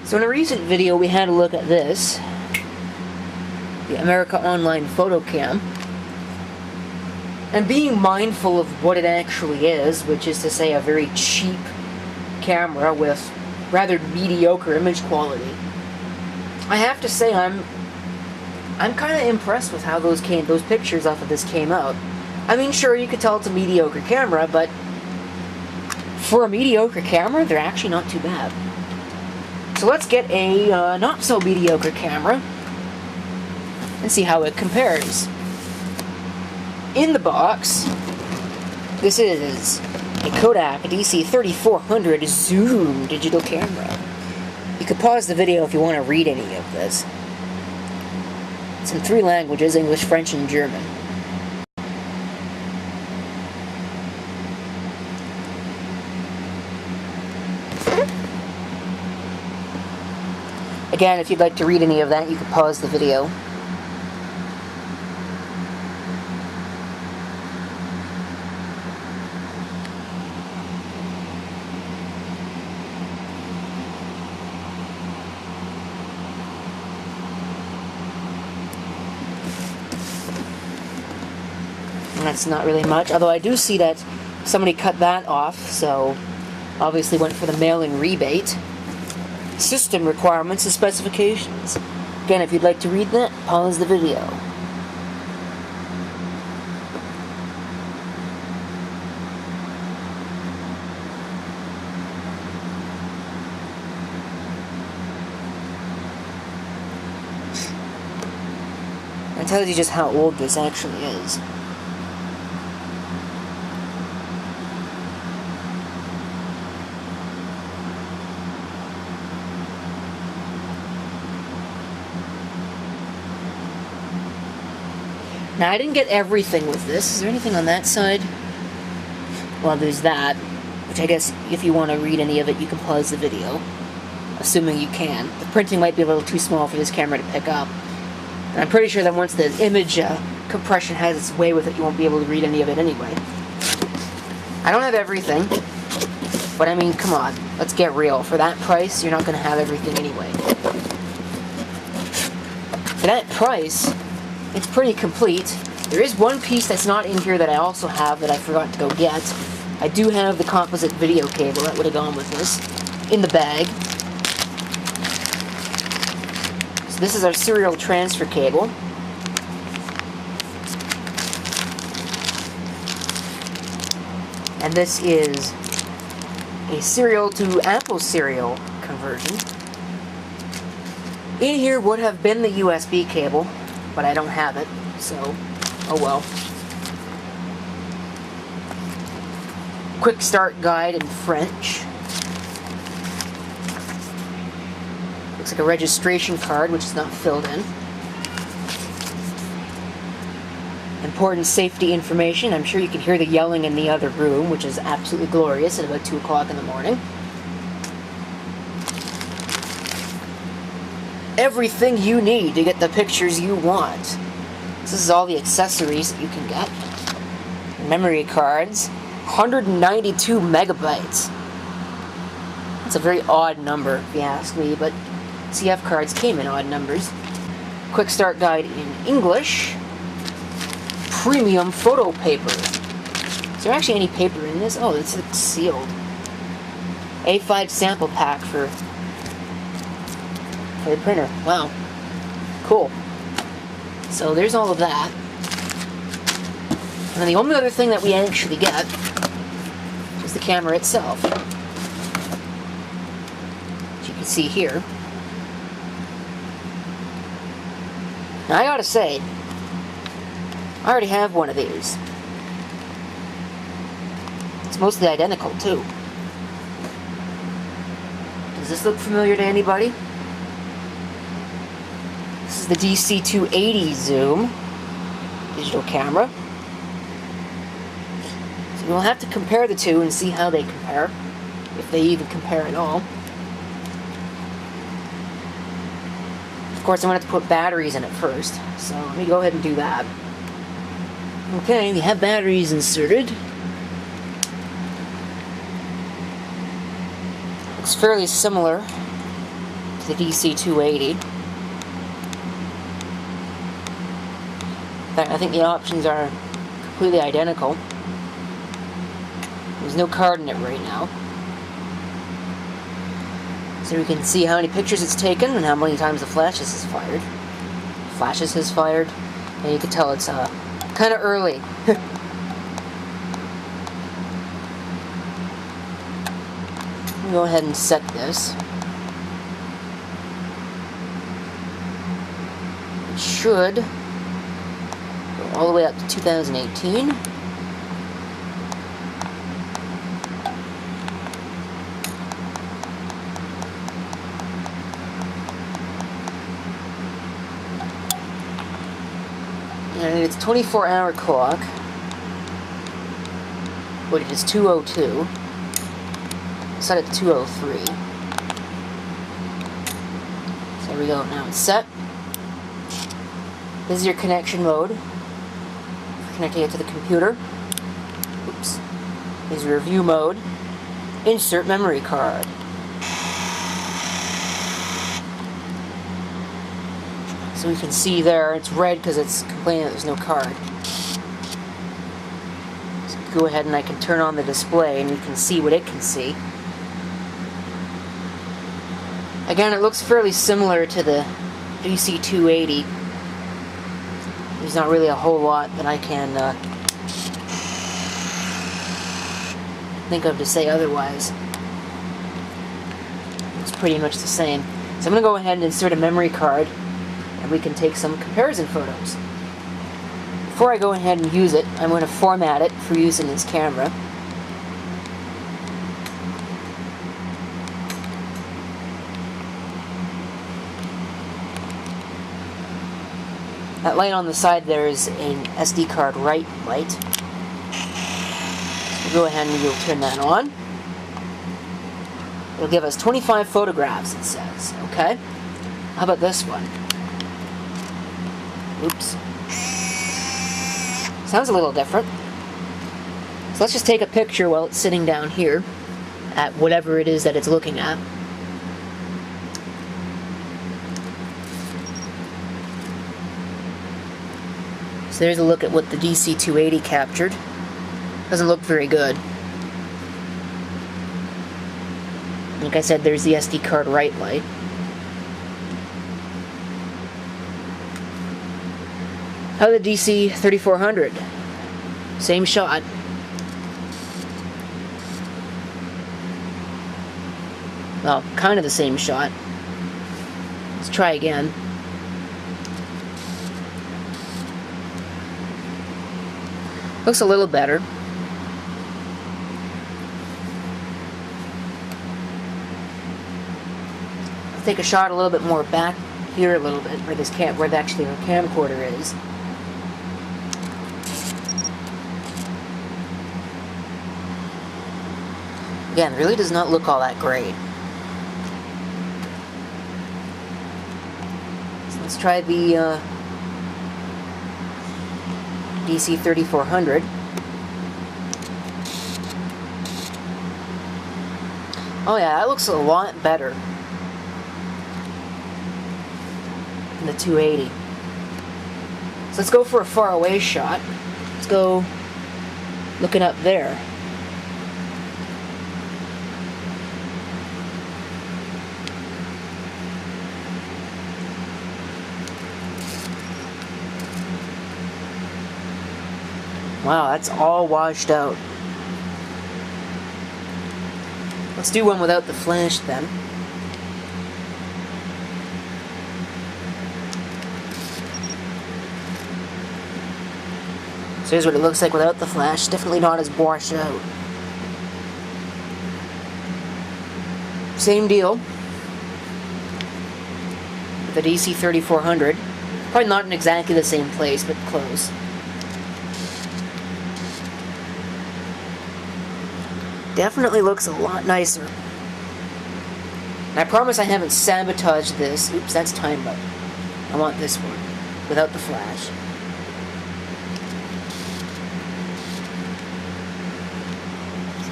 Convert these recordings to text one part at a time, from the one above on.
So in a recent video we had a look at this, the America Online Photo Cam, and being mindful of what it actually is, which is to say a very cheap camera with rather mediocre image quality, I have to say I'm kind of impressed with how those pictures off of this came out. I mean, sure, you could tell it's a mediocre camera, but for a mediocre camera, they're actually not too bad. So let's get a not-so-mediocre camera and see how it compares. In the box, this is a Kodak DC3400 zoom digital camera. You could pause the video if you want to read any of this. It's in 3 languages, English, French, and German. Again, if you'd like to read any of that, you can pause the video. And that's not really much, although I do see that somebody cut that off, so obviously went for the mailing rebate. System requirements and specifications. Again, if you'd like to read that, pause the video. That tells you just how old this actually is. Now, I didn't get everything with this. Is there anything on that side? Well, there's that, which I guess if you want to read any of it, you can pause the video, assuming you can. The printing might be a little too small for this camera to pick up. And I'm pretty sure that once the image compression has its way with it, you won't be able to read any of it anyway. I don't have everything, but I mean, come on, let's get real. For that price, you're not going to have everything anyway. For that price, it's pretty complete. There is one piece that's not in here that I also have that I forgot to go get. I do have the composite video cable that would have gone with this in the bag. So this is our serial transfer cable. And this is a serial to Apple serial conversion. In here would have been the USB cable, but I don't have it, so oh well. Quick start guide in French. Looks like a registration card, which is not filled in. Important safety information. I'm sure you can hear the yelling in the other room, which is absolutely glorious at about 2 o'clock in the morning. Everything you need to get the pictures you want. This is all the accessories that you can get. Memory cards, 192 megabytes. That's a very odd number, if you ask me, but CF cards came in odd numbers. Quick start guide in English. Premium photo paper. Is there actually any paper in this? Oh, it's sealed. A5 sample pack for the printer. Wow. Cool. So there's all of that. And then the only other thing that we actually get is the camera itself, which you can see here. Now I gotta say, I already have one of these. It's mostly identical too. Does this look familiar to anybody? This is the DC280 zoom digital camera. So we'll have to compare the two and see how they compare, if they even compare at all. Of course, I'm going to have to put batteries in it first, so let me go ahead and do that. Okay, we have batteries inserted. Looks fairly similar to the DC280. In fact, I think the options are completely identical. There's no card in it right now. So we can see how many pictures it's taken and how many times the flashes has fired. And you can tell it's kind of early. Go ahead and set this. It should go all the way up to 2018. And it's 24-hour clock. But it is 2:02. Set it to 2:03. So there we go. Now it's set. This is your connection mode. Connecting it to the computer. Oops. This is your view mode. Insert memory card. So we can see there, it's red because it's complaining that there's no card. So go ahead and I can turn on the display and you can see what it can see. Again, it looks fairly similar to the DC280. There's not really a whole lot that I can think of to say otherwise. It's pretty much the same. So I'm going to go ahead and insert a memory card and we can take some comparison photos. Before I go ahead and use it, I'm going to format it for use in this camera. That light on the side there is an SD card write light. So go ahead and we'll turn that on. It'll give us 25 photographs, it says. Okay. How about this one? Oops. Sounds a little different. So let's just take a picture while it's sitting down here at whatever it is that it's looking at. So there's a look at what the DC280 captured. Doesn't look very good. Like I said, there's the SD card write light. How the DC3400? Same shot. Well, kind of the same shot. Let's try again. Looks a little better. Let's take a shot a little bit more back here a little bit, where this where actually the camcorder is. Again, it really does not look all that great. So let's try the DC3400. Oh yeah, that looks a lot better than the 280. So let's go for a far away shot. Let's go looking up there. Wow, that's all washed out. Let's do one without the flash then. So here's what it looks like without the flash. Definitely not as washed out. Same deal with the DC3400. Probably not in exactly the same place, but close. Definitely looks a lot nicer. And I promise I haven't sabotaged this. Oops, that's time mode. I want this one without the flash.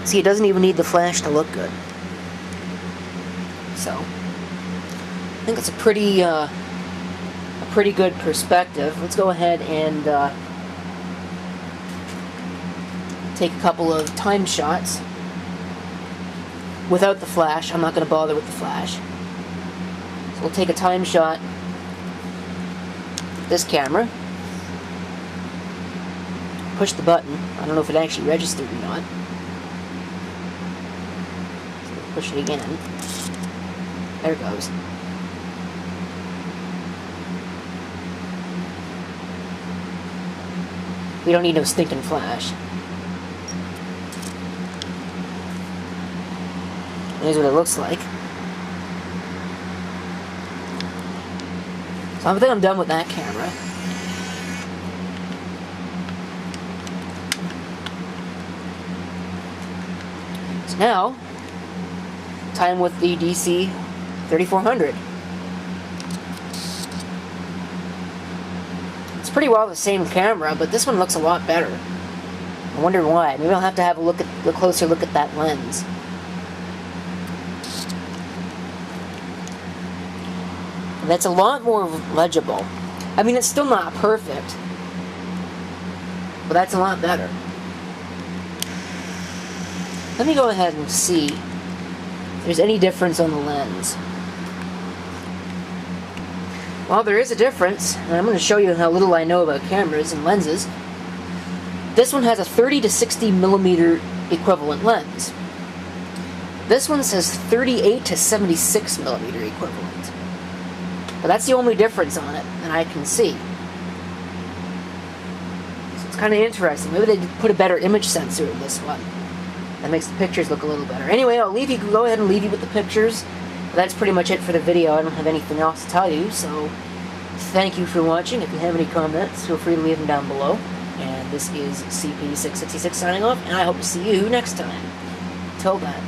See, it doesn't even need the flash to look good. So, I think it's a pretty good perspective. Let's go ahead and take a couple of time shots without the flash. I'm not going to bother with the flash. So we'll take a time shot with this camera. Push the button. I don't know if it actually registered or not. So we'll push it again. There it goes. We don't need no stinking flash. Here's what it looks like. So I think I'm done with that camera. So now, time with the DC3400. It's pretty well the same camera, but this one looks a lot better. I wonder why. Maybe I'll have to have a closer look at that lens. That's a lot more legible. I mean, it's still not perfect, but that's a lot better. Let me go ahead and see if there's any difference on the lens. Well, there is a difference, and I'm going to show you how little I know about cameras and lenses. This one has a 30 to 60 millimeter equivalent lens. This one says 38 to 76 millimeter equivalent. But that's the only difference on it that I can see. So it's kind of interesting. Maybe they put a better image sensor in this one. That makes the pictures look a little better. Anyway, I'll go ahead and leave you with the pictures. But that's pretty much it for the video. I don't have anything else to tell you. So thank you for watching. If you have any comments, feel free to leave them down below. And this is CP666 signing off, and I hope to see you next time. Till then.